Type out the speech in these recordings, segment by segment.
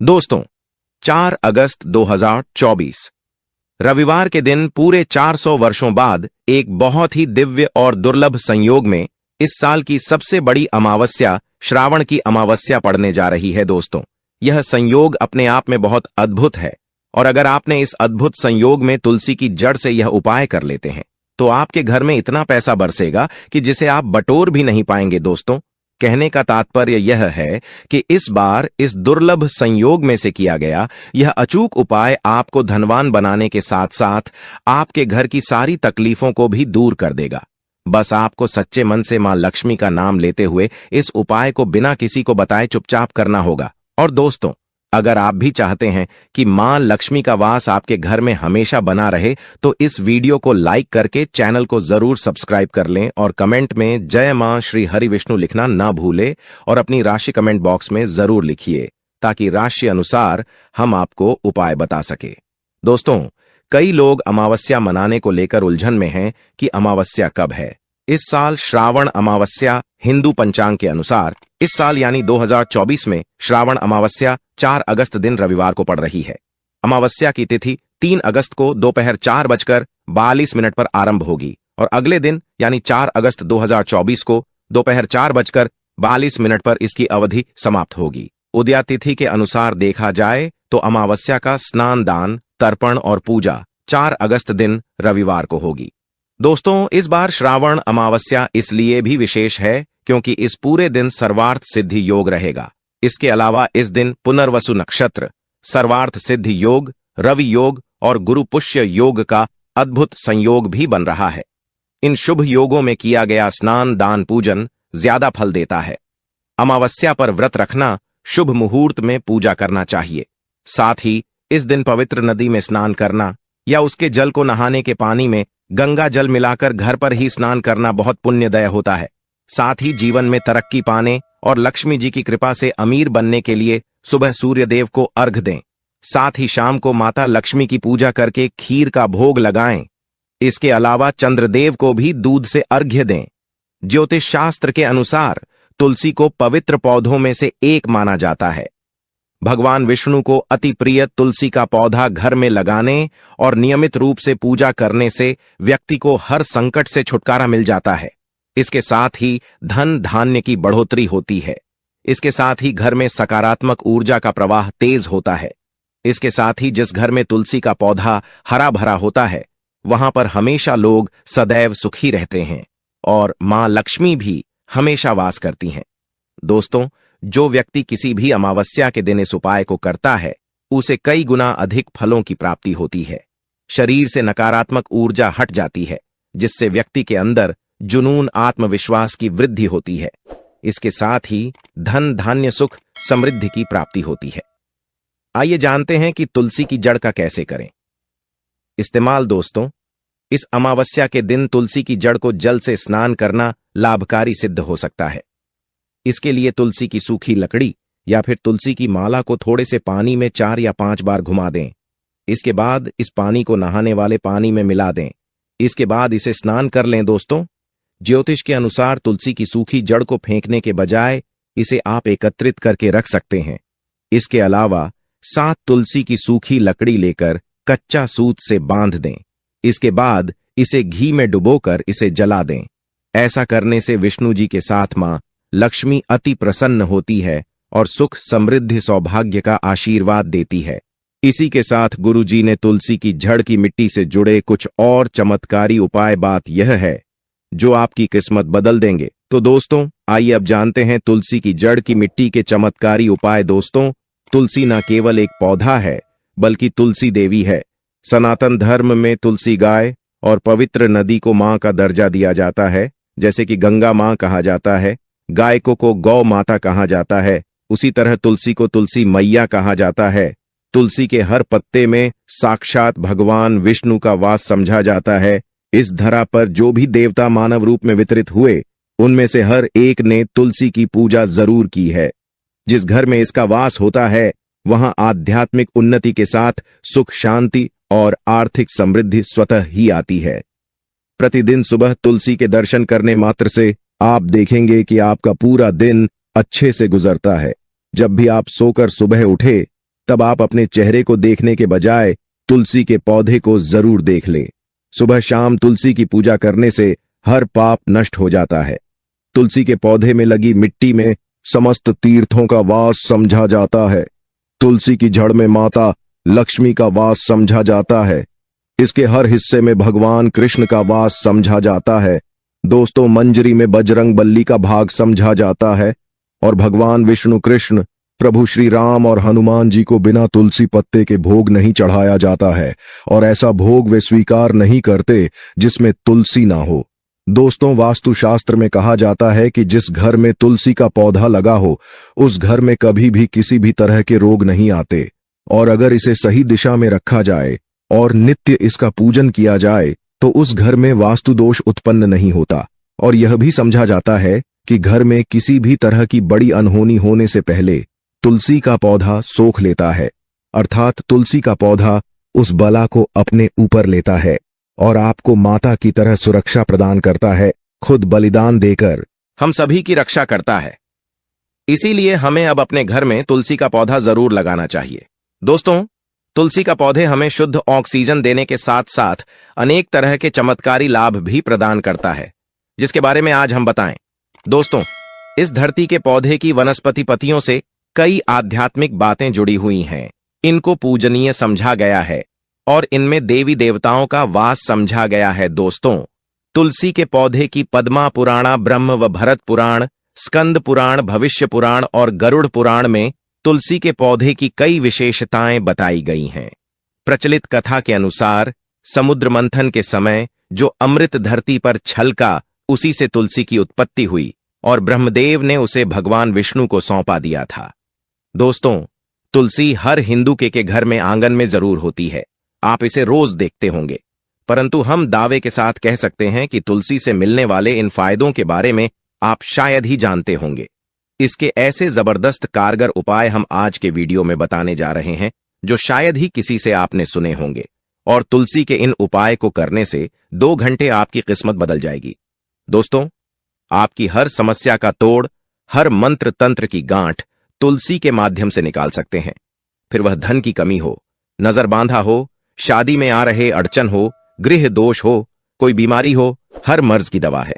दोस्तों, 4 अगस्त 2024 रविवार के दिन पूरे 400 वर्षों बाद एक बहुत ही दिव्य और दुर्लभ संयोग में इस साल की सबसे बड़ी अमावस्या श्रावण की अमावस्या पड़ने जा रही है। दोस्तों, यह संयोग अपने आप में बहुत अद्भुत है और अगर आपने इस अद्भुत संयोग में तुलसी की जड़ से यह उपाय कर लेते हैं तो आपके घर में इतना पैसा बरसेगा कि जिसे आप बटोर भी नहीं पाएंगे। दोस्तों, कहने का तात्पर्य यह है कि इस बार इस दुर्लभ संयोग में से किया गया यह अचूक उपाय आपको धनवान बनाने के साथ साथ आपके घर की सारी तकलीफों को भी दूर कर देगा। बस आपको सच्चे मन से मां लक्ष्मी का नाम लेते हुए इस उपाय को बिना किसी को बताए चुपचाप करना होगा। और दोस्तों, अगर आप भी चाहते हैं कि मां लक्ष्मी का वास आपके घर में हमेशा बना रहे तो इस वीडियो को लाइक करके चैनल को जरूर सब्सक्राइब कर लें और कमेंट में जय मां श्री हरि विष्णु लिखना ना भूले और अपनी राशि कमेंट बॉक्स में जरूर लिखिए ताकि राशि अनुसार हम आपको उपाय बता सके। दोस्तों, कई लोग अमावस्या मनाने को लेकर उलझन में हैं कि अमावस्या कब है। इस साल श्रावण अमावस्या हिंदू पंचांग के अनुसार इस साल यानी 2024 में श्रावण अमावस्या 4 अगस्त दिन रविवार को पड़ रही है। अमावस्या की तिथि 3 अगस्त को दोपहर 4:42 पर आरंभ होगी और अगले दिन यानी 4 अगस्त 2024 को दोपहर 4:42 पर इसकी अवधि समाप्त होगी। उदया तिथि के अनुसार देखा जाए तो अमावस्या का स्नान, दान, तर्पण और पूजा 4 अगस्त दिन रविवार को होगी। दोस्तों, इस बार श्रावण अमावस्या इसलिए भी विशेष है क्योंकि इस पूरे दिन सर्वार्थ सिद्धि योग रहेगा। इसके अलावा इस दिन पुनर्वसु नक्षत्र, सर्वार्थ सिद्धि योग, रवि योग और गुरु पुष्य योग का अद्भुत संयोग भी बन रहा है। इन शुभ योगों में किया गया स्नान, दान, पूजन ज्यादा फल देता है। अमावस्या पर व्रत रखना, शुभ मुहूर्त में पूजा करना चाहिए। साथ ही इस दिन पवित्र नदी में स्नान करना या उसके जल को नहाने के पानी में गंगा जल मिलाकर घर पर ही स्नान करना बहुत पुण्यदय होता है। साथ ही जीवन में तरक्की पाने और लक्ष्मी जी की कृपा से अमीर बनने के लिए सुबह सूर्य देव को अर्घ दें। साथ ही शाम को माता लक्ष्मी की पूजा करके खीर का भोग लगाएं। इसके अलावा चंद्रदेव को भी दूध से अर्घ्य दें। ज्योतिष शास्त्र के अनुसार तुलसी को पवित्र पौधों में से एक माना जाता है। भगवान विष्णु को अति प्रिय तुलसी का पौधा घर में लगाने और नियमित रूप से पूजा करने से व्यक्ति को हर संकट से छुटकारा मिल जाता है। इसके साथ ही धन धान्य की बढ़ोतरी होती है। इसके साथ ही घर में सकारात्मक ऊर्जा का प्रवाह तेज होता है। इसके साथ ही जिस घर में तुलसी का पौधा हरा भरा होता है वहां पर हमेशा लोग सदैव सुखी रहते हैं और मां लक्ष्मी भी हमेशा वास करती हैं। दोस्तों, जो व्यक्ति किसी भी अमावस्या के दिन इस उपाय को करता है उसे कई गुना अधिक फलों की प्राप्ति होती है। शरीर से नकारात्मक ऊर्जा हट जाती है जिससे व्यक्ति के अंदर जुनून, आत्मविश्वास की वृद्धि होती है। इसके साथ ही धन, धान्य, सुख, समृद्धि की प्राप्ति होती है। आइए जानते हैं कि तुलसी की जड़ का कैसे करें इस्तेमाल। दोस्तों, इस अमावस्या के दिन तुलसी की जड़ को जल से स्नान करना लाभकारी सिद्ध हो सकता है। इसके लिए तुलसी की सूखी लकड़ी या फिर तुलसी की माला को थोड़े से पानी में 4 या 5 बार घुमा दें। इसके बाद इस पानी को नहाने वाले पानी में मिला दें। इसके बाद इसे स्नान कर लें। दोस्तों, ज्योतिष के अनुसार तुलसी की सूखी जड़ को फेंकने के बजाय इसे आप एकत्रित करके रख सकते हैं। इसके अलावा 7 तुलसी की सूखी लकड़ी लेकर कच्चा सूत से बांध दें। इसके बाद इसे घी में डुबोकर इसे जला दें। ऐसा करने से विष्णु जी के साथ मां लक्ष्मी अति प्रसन्न होती है और सुख, समृद्धि, सौभाग्य का आशीर्वाद देती है। इसी के साथ गुरु जी ने तुलसी की जड़ की मिट्टी से जुड़े कुछ और चमत्कारी उपाय बात यह है जो आपकी किस्मत बदल देंगे। तो दोस्तों, आइए अब जानते हैं तुलसी की जड़ की मिट्टी के चमत्कारी उपाय। दोस्तों, तुलसी न केवल एक पौधा है बल्कि तुलसी देवी है। सनातन धर्म में तुलसी गाय और पवित्र नदी को मां का दर्जा दिया जाता है। जैसे कि गंगा मां कहा जाता है, गाय को गौ माता कहा जाता है, उसी तरह तुलसी को तुलसी मैया कहा जाता है। तुलसी के हर पत्ते में साक्षात भगवान विष्णु का वास समझा जाता है। इस धरा पर जो भी देवता मानव रूप में वितरित हुए उनमें से हर एक ने तुलसी की पूजा जरूर की है। जिस घर में इसका वास होता है वहां आध्यात्मिक उन्नति के साथ सुख, शांति और आर्थिक समृद्धि स्वतः ही आती है। प्रतिदिन सुबह तुलसी के दर्शन करने मात्र से आप देखेंगे कि आपका पूरा दिन अच्छे से गुजरता है। जब भी आप सोकर सुबह उठे तब आप अपने चेहरे को देखने के बजाय तुलसी के पौधे को जरूर देख लें। सुबह शाम तुलसी की पूजा करने से हर पाप नष्ट हो जाता है। तुलसी के पौधे में लगी मिट्टी में समस्त तीर्थों का वास समझा जाता है। तुलसी की जड़ में माता लक्ष्मी का वास समझा जाता है। इसके हर हिस्से में भगवान कृष्ण का वास समझा जाता है। दोस्तों, मंजरी में बजरंग बल्ली का भाग समझा जाता है और भगवान विष्णु कृष्ण, प्रभु श्री राम और हनुमान जी को बिना तुलसी पत्ते के भोग नहीं चढ़ाया जाता है और ऐसा भोग वे स्वीकार नहीं करते जिसमें तुलसी ना हो। दोस्तों, वास्तुशास्त्र में कहा जाता है कि जिस घर में तुलसी का पौधा लगा हो उस घर में कभी भी किसी भी तरह के रोग नहीं आते, और अगर इसे सही दिशा में रखा जाए और नित्य इसका पूजन किया जाए तो उस घर में वास्तु दोष उत्पन्न नहीं होता। और यह भी समझा जाता है कि घर में किसी भी तरह की बड़ी अनहोनी होने से पहले तुलसी का पौधा सोख लेता है, अर्थात तुलसी का पौधा उस बला को अपने ऊपर लेता है और आपको माता की तरह सुरक्षा प्रदान करता है, खुद बलिदान देकर हम सभी की रक्षा करता है। इसीलिए हमें अब अपने घर में तुलसी का पौधा जरूर लगाना चाहिए। दोस्तों, तुलसी का पौधे हमें शुद्ध ऑक्सीजन देने के साथ साथ अनेक तरह के चमत्कारी लाभ भी प्रदान करता है, जिसके बारे में आज हम बताएं। दोस्तों, इस धरती के पौधे की वनस्पति पत्तियों से कई आध्यात्मिक बातें जुड़ी हुई हैं। इनको पूजनीय समझा गया है और इनमें देवी देवताओं का वास समझा गया है। दोस्तों, तुलसी के पौधे की पद्मा पुराण, ब्रह्म व भरत पुराण, स्कंद पुराण, भविष्य पुराण और गरुड़ पुराण में तुलसी के पौधे की कई विशेषताएं बताई गई हैं। प्रचलित कथा के अनुसार समुद्र मंथन के समय जो अमृत धरती पर छलका, उसी से तुलसी की उत्पत्ति हुई और ब्रह्मदेव ने उसे भगवान विष्णु को सौंपा दिया था। दोस्तों, तुलसी हर हिंदू के घर में आंगन में जरूर होती है। आप इसे रोज देखते होंगे, परंतु हम दावे के साथ कह सकते हैं कि तुलसी से मिलने वाले इन फायदों के बारे में आप शायद ही जानते होंगे। इसके ऐसे जबरदस्त कारगर उपाय हम आज के वीडियो में बताने जा रहे हैं जो शायद ही किसी से आपने सुने होंगे, और तुलसी के इन उपाय को करने से 2 घंटे आपकी किस्मत बदल जाएगी। दोस्तों, आपकी हर समस्या का तोड़, हर मंत्र तंत्र की गांठ तुलसी के माध्यम से निकाल सकते हैं। फिर वह धन की कमी हो, नजर बांधा हो, शादी में आ रहे अड़चन हो, गृह दोष हो, कोई बीमारी हो, हर मर्ज की दवा है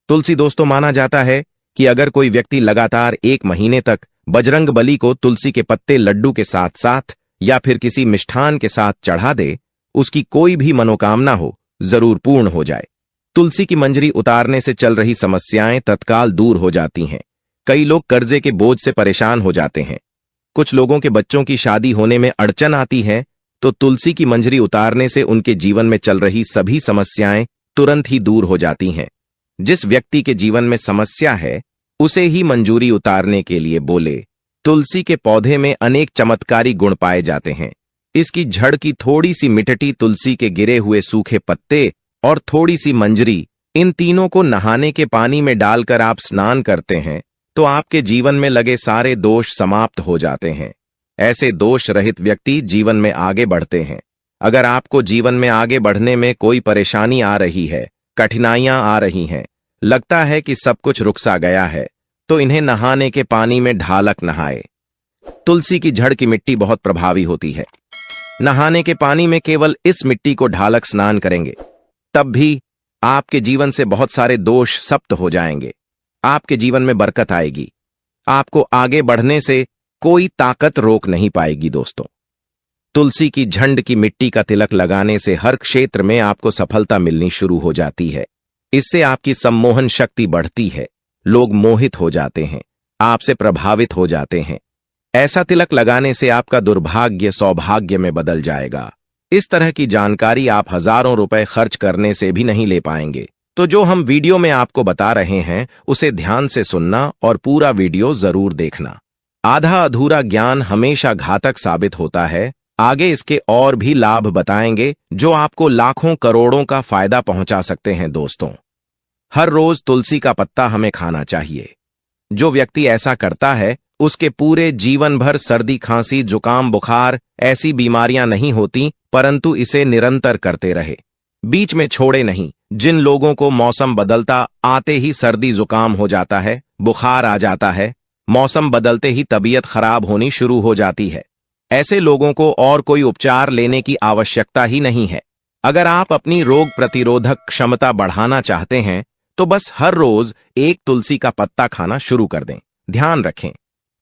तुलसी। दोस्तों, माना जाता है कि अगर कोई व्यक्ति लगातार 1 महीने तक बजरंग बली को तुलसी के पत्ते लड्डू के साथ साथ या फिर किसी मिष्ठान के साथ चढ़ा दे, उसकी कोई भी मनोकामना हो जरूर पूर्ण हो जाए। तुलसी की मंजरी उतारने से चल रही समस्याएं तत्काल दूर हो जाती हैं। कई लोग कर्जे के बोझ से परेशान हो जाते हैं। कुछ लोगों के बच्चों की शादी होने में अड़चन आती है, तो तुलसी की मंजरी उतारने से उनके जीवन में चल रही सभी समस्याएं तुरंत ही दूर हो जाती हैं। जिस व्यक्ति के जीवन में समस्या है उसे ही मंजूरी उतारने के लिए बोले। तुलसी के पौधे में अनेक चमत्कारी गुण पाए जाते हैं। इसकी जड़ की थोड़ी सी मिटटी तुलसी के गिरे हुए सूखे पत्ते और थोड़ी सी मंजरी, इन तीनों को नहाने के पानी में डालकर आप स्नान करते हैं तो आपके जीवन में लगे सारे दोष समाप्त हो जाते हैं। ऐसे दोष रहित व्यक्ति जीवन में आगे बढ़ते हैं। अगर आपको जीवन में आगे बढ़ने में कोई परेशानी आ रही है, कठिनाइयां आ रही हैं, लगता है कि सब कुछ रुक सा गया है, तो इन्हें नहाने के पानी में ढालक नहाए। तुलसी की जड़ की मिट्टी बहुत प्रभावी होती है। नहाने के पानी में केवल इस मिट्टी को ढालक स्नान करेंगे, तब भी आपके जीवन से बहुत सारे दोष समाप्त हो जाएंगे। आपके जीवन में बरकत आएगी। आपको आगे बढ़ने से कोई ताकत रोक नहीं पाएगी। दोस्तों, तुलसी की झंड की मिट्टी का तिलक लगाने से हर क्षेत्र में आपको सफलता मिलनी शुरू हो जाती है। इससे आपकी सम्मोहन शक्ति बढ़ती है। लोग मोहित हो जाते हैं, आपसे प्रभावित हो जाते हैं। ऐसा तिलक लगाने से आपका दुर्भाग्य सौभाग्य में बदल जाएगा। इस तरह की जानकारी आप हजारों रुपए खर्च करने से भी नहीं ले पाएंगे। तो जो हम वीडियो में आपको बता रहे हैं उसे ध्यान से सुनना और पूरा वीडियो जरूर देखना। आधा अधूरा ज्ञान हमेशा घातक साबित होता है। आगे इसके और भी लाभ बताएंगे जो आपको लाखों करोड़ों का फायदा पहुंचा सकते हैं। दोस्तों, हर रोज तुलसी का पत्ता हमें खाना चाहिए। जो व्यक्ति ऐसा करता है उसके पूरे जीवन भर सर्दी, खांसी, जुकाम, बुखार ऐसी बीमारियां नहीं होती, परंतु इसे निरंतर करते रहे, बीच में छोड़े नहीं। जिन लोगों को मौसम बदलता आते ही सर्दी जुकाम हो जाता है, बुखार आ जाता है, मौसम बदलते ही तबीयत खराब होनी शुरू हो जाती है, ऐसे लोगों को और कोई उपचार लेने की आवश्यकता ही नहीं है। अगर आप अपनी रोग प्रतिरोधक क्षमता बढ़ाना चाहते हैं तो बस हर रोज एक तुलसी का पत्ता खाना शुरू कर दें। ध्यान रखें,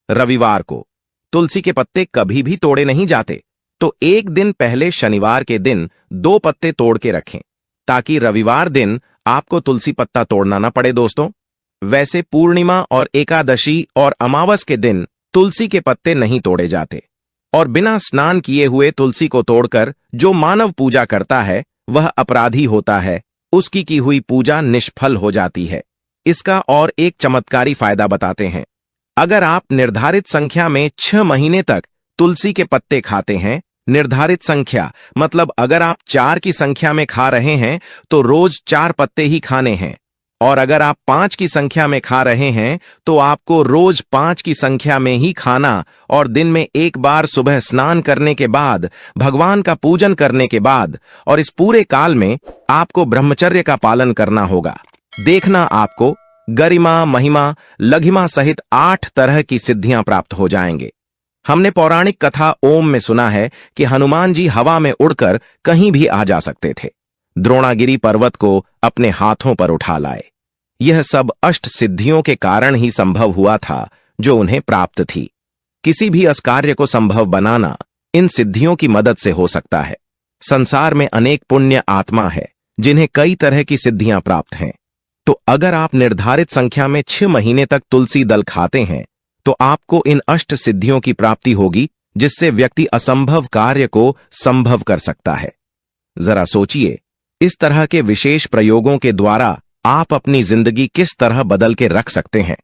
रविवार को तुलसी के पत्ते कभी भी तोड़े नहीं जाते, तो एक दिन पहले शनिवार के दिन 2 पत्ते तोड़ के रखें ताकि रविवार दिन आपको तुलसी पत्ता तोड़ना ना पड़े। दोस्तों, वैसे पूर्णिमा और एकादशी और अमावस के दिन तुलसी के पत्ते नहीं तोड़े जाते, और बिना स्नान किए हुए तुलसी को तोड़कर जो मानव पूजा करता है वह अपराधी होता है, उसकी की हुई पूजा निष्फल हो जाती है। इसका और एक चमत्कारी फायदा बताते हैं। अगर आप निर्धारित संख्या में 6 महीने तक तुलसी के पत्ते खाते हैं, निर्धारित संख्या मतलब अगर आप 4 की संख्या में खा रहे हैं तो रोज 4 पत्ते ही खाने हैं, और अगर आप 5 की संख्या में खा रहे हैं तो आपको रोज 5 की संख्या में ही खाना, और दिन में एक बार सुबह स्नान करने के बाद, भगवान का पूजन करने के बाद, और इस पूरे काल में आपको ब्रह्मचर्य का पालन करना होगा। देखना, आपको गरिमा, महिमा, लघिमा सहित 8 तरह की सिद्धियां प्राप्त हो जाएंगे। हमने पौराणिक कथा ओम में सुना है कि हनुमान जी हवा में उड़कर कहीं भी आ जा सकते थे, द्रोणागिरी पर्वत को अपने हाथों पर उठा लाए। यह सब अष्ट सिद्धियों के कारण ही संभव हुआ था जो उन्हें प्राप्त थी। किसी भी असकार्य को संभव बनाना इन सिद्धियों की मदद से हो सकता है। संसार में अनेक पुण्य आत्मा है जिन्हें कई तरह की सिद्धियां प्राप्त हैं। तो अगर आप निर्धारित संख्या में 6 महीने तक तुलसी दल खाते हैं तो आपको इन अष्ट सिद्धियों की प्राप्ति होगी, जिससे व्यक्ति असंभव कार्य को संभव कर सकता है। जरा सोचिए, इस तरह के विशेष प्रयोगों के द्वारा आप अपनी जिंदगी किस तरह बदल के रख सकते हैं।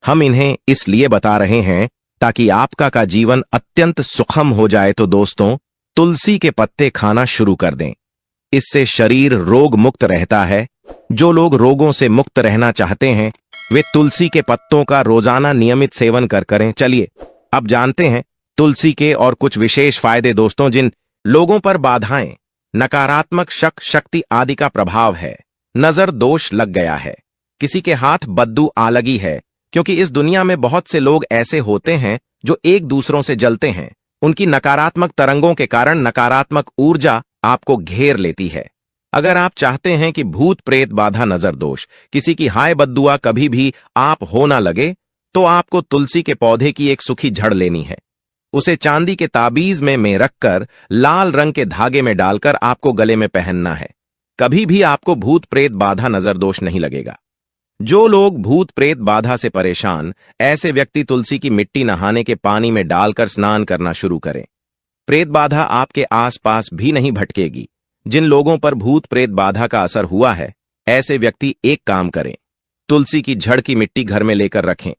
हम इन्हें इसलिए बता रहे हैं ताकि आपका का जीवन अत्यंत सुखम हो जाए। तो दोस्तों, तुलसी के पत्ते खाना शुरू कर दें। इससे शरीर रोग मुक्त रहता है। जो लोग रोगों से मुक्त रहना चाहते हैं वे तुलसी के पत्तों का रोजाना नियमित सेवन करें। चलिए अब जानते हैं तुलसी के और कुछ विशेष फायदे। दोस्तों, जिन लोगों पर बाधाएं, नकारात्मक शक, शक्ति आदि का प्रभाव है, नजर दोष लग गया है, किसी के हाथ बद्दू आ लगी है, क्योंकि इस दुनिया में बहुत से लोग ऐसे होते हैं जो एक दूसरों से जलते हैं। उनकी नकारात्मक तरंगों के कारण नकारात्मक ऊर्जा आपको घेर लेती है। अगर आप चाहते हैं कि भूत प्रेत बाधा, नजर दोष, किसी की हाय बद्दुआ कभी भी आप हो ना लगे, तो आपको तुलसी के पौधे की एक सूखी जड़ लेनी है। उसे चांदी के ताबीज में रखकर लाल रंग के धागे में डालकर आपको गले में पहनना है। कभी भी आपको भूत प्रेत बाधा, नजर दोष नहीं लगेगा। जो लोग भूत प्रेत बाधा से परेशान, ऐसे व्यक्ति तुलसी की मिट्टी नहाने के पानी में डालकर स्नान करना शुरू करें। प्रेत बाधा आपके आसपास भी नहीं भटकेगी। जिन लोगों पर भूत प्रेत बाधा का असर हुआ है, ऐसे व्यक्ति एक काम करें, तुलसी की जड़ की मिट्टी घर में लेकर रखें,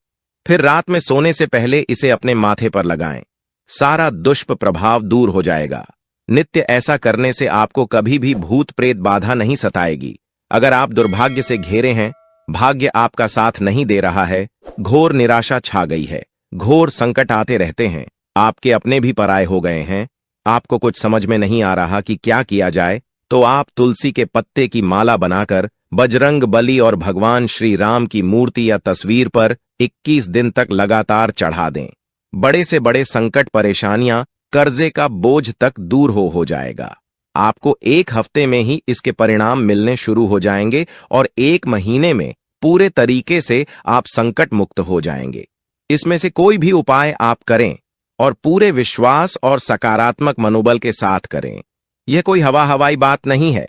फिर रात में सोने से पहले इसे अपने माथे पर लगाएं। सारा दुष्ट प्रभाव दूर हो जाएगा। नित्य ऐसा करने से आपको कभी भी भूत प्रेत बाधा नहीं सताएगी। अगर आप दुर्भाग्य से घिरे हैं, भाग्य आपका साथ नहीं दे रहा है, घोर निराशा छा गई है, घोर संकट आते रहते हैं, आपके अपने भी पराये हो गए हैं, आपको कुछ समझ में नहीं आ रहा कि क्या किया जाए, तो आप तुलसी के पत्ते की माला बनाकर बजरंग बली और भगवान श्री राम की मूर्ति या तस्वीर पर 21 दिन तक लगातार चढ़ा दें। बड़े से बड़े संकट, परेशानियां, कर्जे का बोझ तक दूर हो जाएगा। आपको 1 हफ्ते में ही इसके परिणाम मिलने शुरू हो जाएंगे और 1 महीने में पूरे तरीके से आप संकट मुक्त हो जाएंगे। इसमें से कोई भी उपाय आप करें और पूरे विश्वास और सकारात्मक मनोबल के साथ करें। यह कोई हवाई बात नहीं है,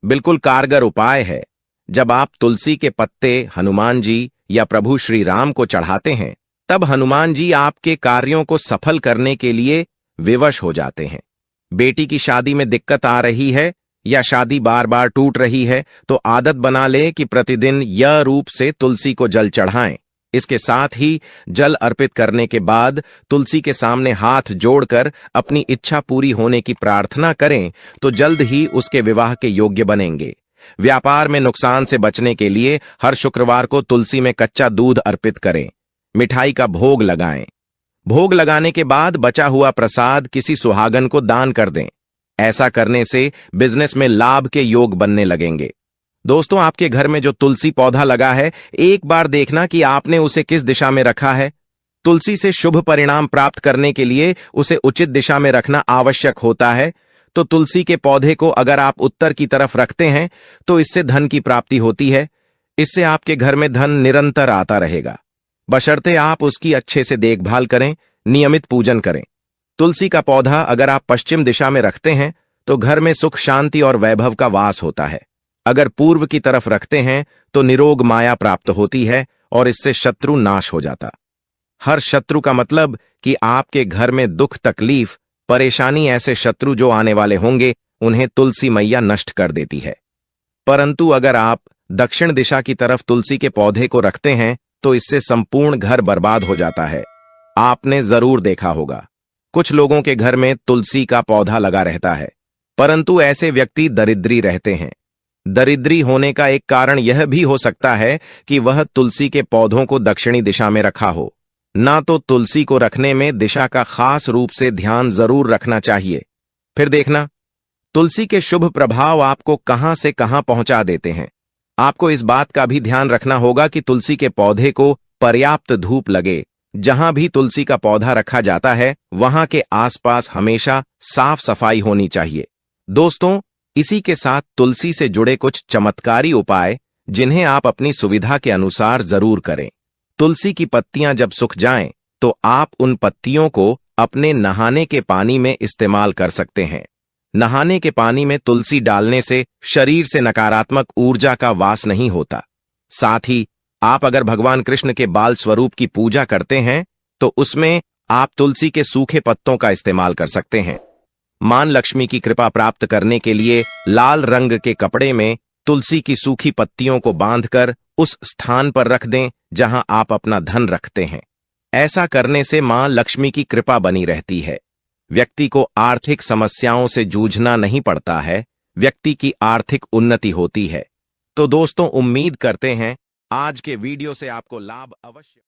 बिल्कुल कारगर उपाय है। जब आप तुलसी के पत्ते हनुमान जी या प्रभु श्री राम को चढ़ाते हैं, तब हनुमान जी आपके कार्यों को सफल करने के लिए विवश हो जाते हैं। बेटी की शादी में दिक्कत आ रही है या शादी बार बार टूट रही है, तो आदत बना ले कि प्रतिदिन यह रूप से तुलसी को जल चढ़ाएं। इसके साथ ही जल अर्पित करने के बाद तुलसी के सामने हाथ जोड़कर अपनी इच्छा पूरी होने की प्रार्थना करें, तो जल्द ही उसके विवाह के योग्य बनेंगे। व्यापार में नुकसान से बचने के लिए हर शुक्रवार को तुलसी में कच्चा दूध अर्पित करें, मिठाई का भोग लगाएं। भोग लगाने के बाद बचा हुआ प्रसाद किसी सुहागन को दान कर दें। ऐसा करने से बिजनेस में लाभ के योग बनने लगेंगे। दोस्तों, आपके घर में जो तुलसी पौधा लगा है, एक बार देखना कि आपने उसे किस दिशा में रखा है। तुलसी से शुभ परिणाम प्राप्त करने के लिए उसे उचित दिशा में रखना आवश्यक होता है। तो तुलसी के पौधे को अगर आप उत्तर की तरफ रखते हैं तो इससे धन की प्राप्ति होती है। इससे आपके घर में धन निरंतर आता रहेगा, बशर्ते आप उसकी अच्छे से देखभाल करें, नियमित पूजन करें। तुलसी का पौधा अगर आप पश्चिम दिशा में रखते हैं तो घर में सुख, शांति और वैभव का वास होता है। अगर पूर्व की तरफ रखते हैं तो निरोग माया प्राप्त होती है और इससे शत्रु नाश हो जाता। हर शत्रु का मतलब कि आपके घर में दुख, तकलीफ, परेशानी, ऐसे शत्रु जो आने वाले होंगे उन्हें तुलसी मैया नष्ट कर देती है। परंतु अगर आप दक्षिण दिशा की तरफ तुलसी के पौधे को रखते हैं तो इससे संपूर्ण घर बर्बाद हो जाता है। आपने जरूर देखा होगा, कुछ लोगों के घर में तुलसी का पौधा लगा रहता है, परंतु ऐसे व्यक्ति दरिद्री रहते हैं। दरिद्री होने का एक कारण यह भी हो सकता है कि वह तुलसी के पौधों को दक्षिणी दिशा में रखा हो। ना तो तुलसी को रखने में दिशा का खास रूप से ध्यान जरूर रखना चाहिए। फिर देखना, तुलसी के शुभ प्रभाव आपको कहां से कहां पहुंचा देते हैं। आपको इस बात का भी ध्यान रखना होगा कि तुलसी के पौधे को पर्याप्त धूप लगे। जहां भी तुलसी का पौधा रखा जाता है वहां के आसपास हमेशा साफ सफाई होनी चाहिए। दोस्तों, इसी के साथ तुलसी से जुड़े कुछ चमत्कारी उपाय जिन्हें आप अपनी सुविधा के अनुसार जरूर करें। तुलसी की पत्तियां जब सूख जाएं तो आप उन पत्तियों को अपने नहाने के पानी में इस्तेमाल कर सकते हैं। नहाने के पानी में तुलसी डालने से शरीर से नकारात्मक ऊर्जा का वास नहीं होता। साथ ही आप अगर भगवान कृष्ण के बाल स्वरूप की पूजा करते हैं तो उसमें आप तुलसी के सूखे पत्तों का इस्तेमाल कर सकते हैं। मां लक्ष्मी की कृपा प्राप्त करने के लिए लाल रंग के कपड़े में तुलसी की सूखी पत्तियों को बांधकर उस स्थान पर रख दें जहां आप अपना धन रखते हैं। ऐसा करने से मां लक्ष्मी की कृपा बनी रहती है। व्यक्ति को आर्थिक समस्याओं से जूझना नहीं पड़ता है, व्यक्ति की आर्थिक उन्नति होती है। तो दोस्तों, उम्मीद करते हैं आज के वीडियो से आपको लाभ अवश्य